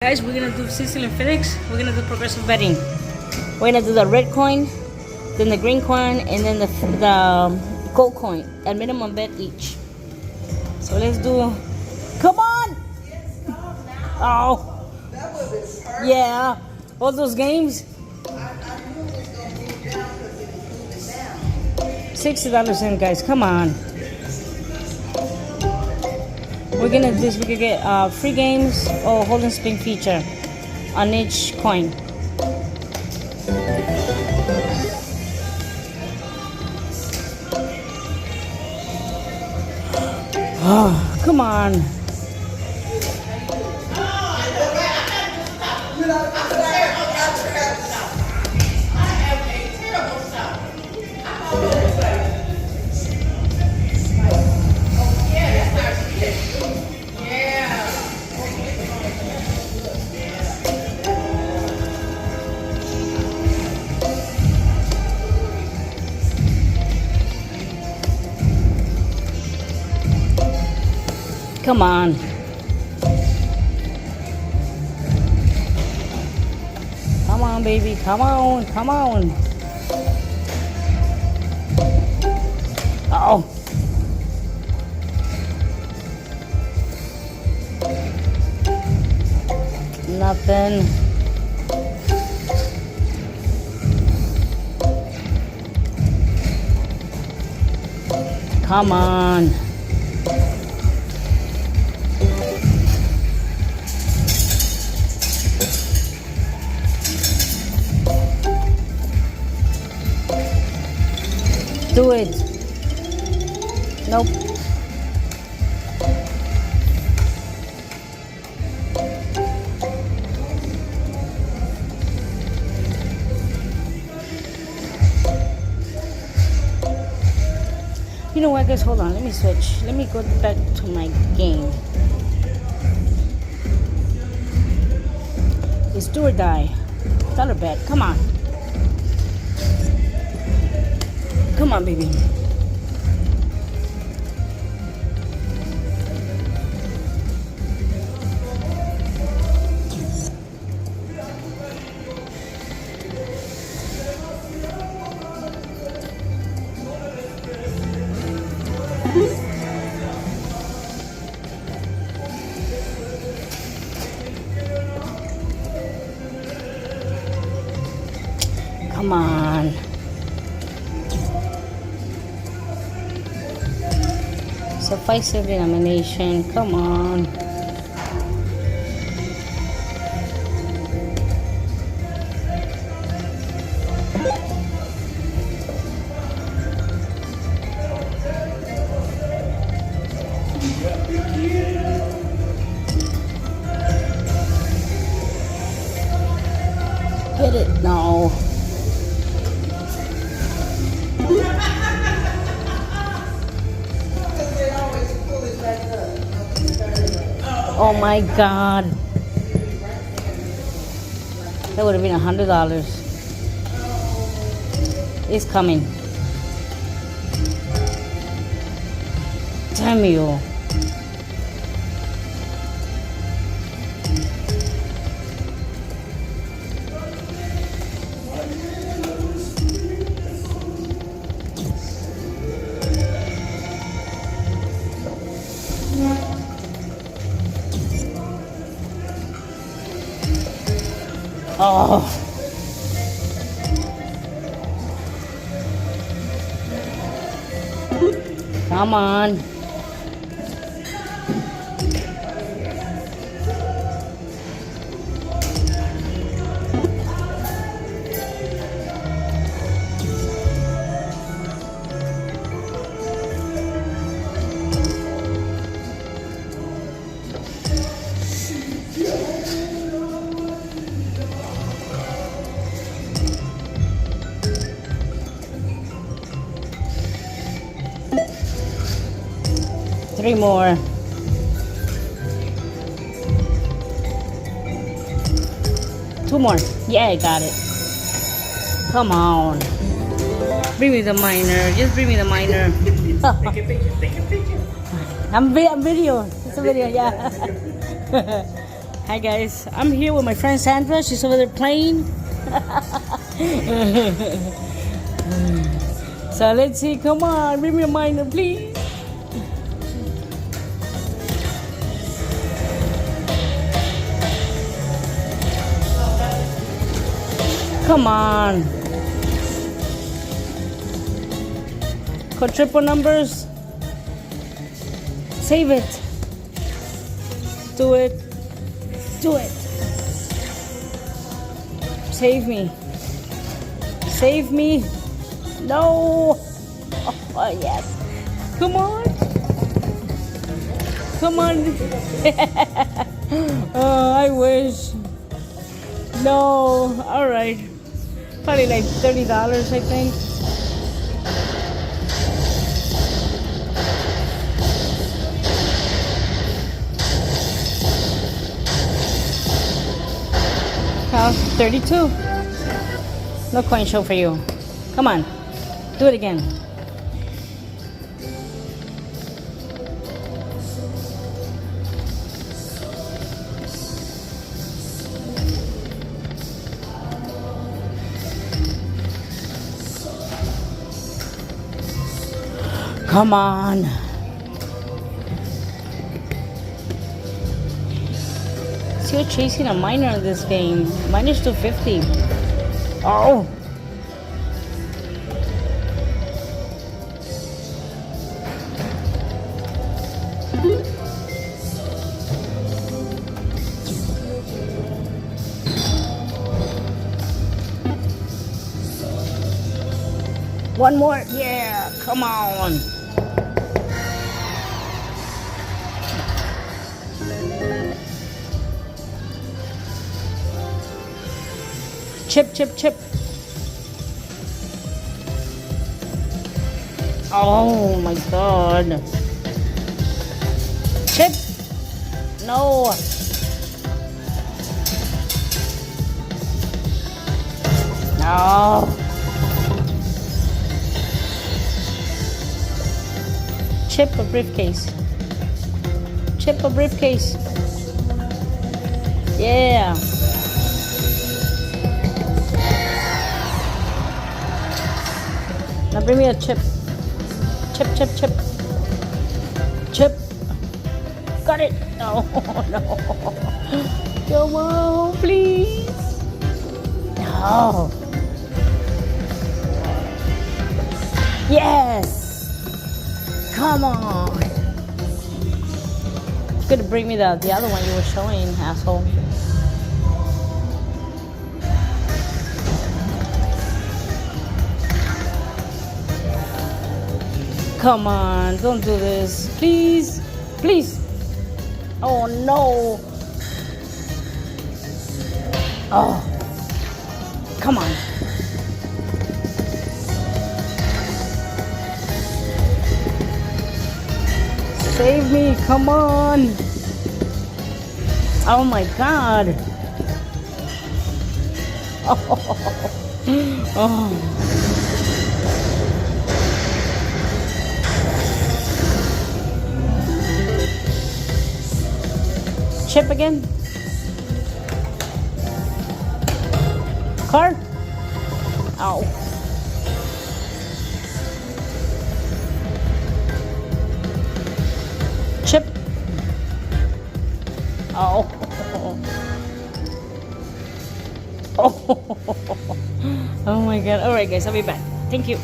guys, we're gonna do Sizzling Phoenix. We're gonna do progressive betting. We're gonna do the red coin, then the green coin, and then the gold coin. At minimum bet each. So let's do. Come on! Oh. That would have been perfect. Yeah. All those games. I knew it was going to move down because it was moving down. $60 in, guys. Come on. We're gonna do this. We could get free games or hold and spin feature on each coin. Oh, come on. Come on. Come on, baby. Come on. Come on. Oh. Nothing. Come on. Do it. Nope. You know what, guys? Hold on. Let me switch. Let me go back to my game. It's do or die. Dollar bet. Come on. Come on, baby. Come on. Suffice the denomination. Come on. Get it? No. Oh my God. That would have been $100. It's coming. Damn you. Oh. Come on. Three more. Two more. Yeah, I got it. Come on. Bring me the minor. Just bring me the minor. Take a picture. Take a picture. I'm video. It's a video, yeah. Hi guys, I'm here with my friend Sandra. She's over there playing. So let's see. Come on, bring me a minor, please. Come on. Quadruple numbers. Save it. Do it. Do it. Save me. Save me. No. Oh, yes. Come on. Come on. Oh, I wish. No. All right. Probably like $30, I think. Oh, 32. No coin show for you. Come on. Do it again. Come on. See, you're chasing a minor in this game. Minus 250. Oh. One more. Yeah. Come on. Chip, chip, chip. Oh my God. Chip. No. No. Chip a briefcase. Chip a briefcase. Yeah. Now bring me a chip. Chip, chip, chip. Chip. Got it. No, no. Come on, please. No. Yes. Come on. You could bring me the other one you were showing, asshole. Come on, don't do this. Please, please. Oh no. Oh, come on. Save me, come on. Oh my God. Oh. Oh. Chip again. Card. Ow. Chip. Oh. Oh. Oh my God. All right, guys. I'll be back. Thank you.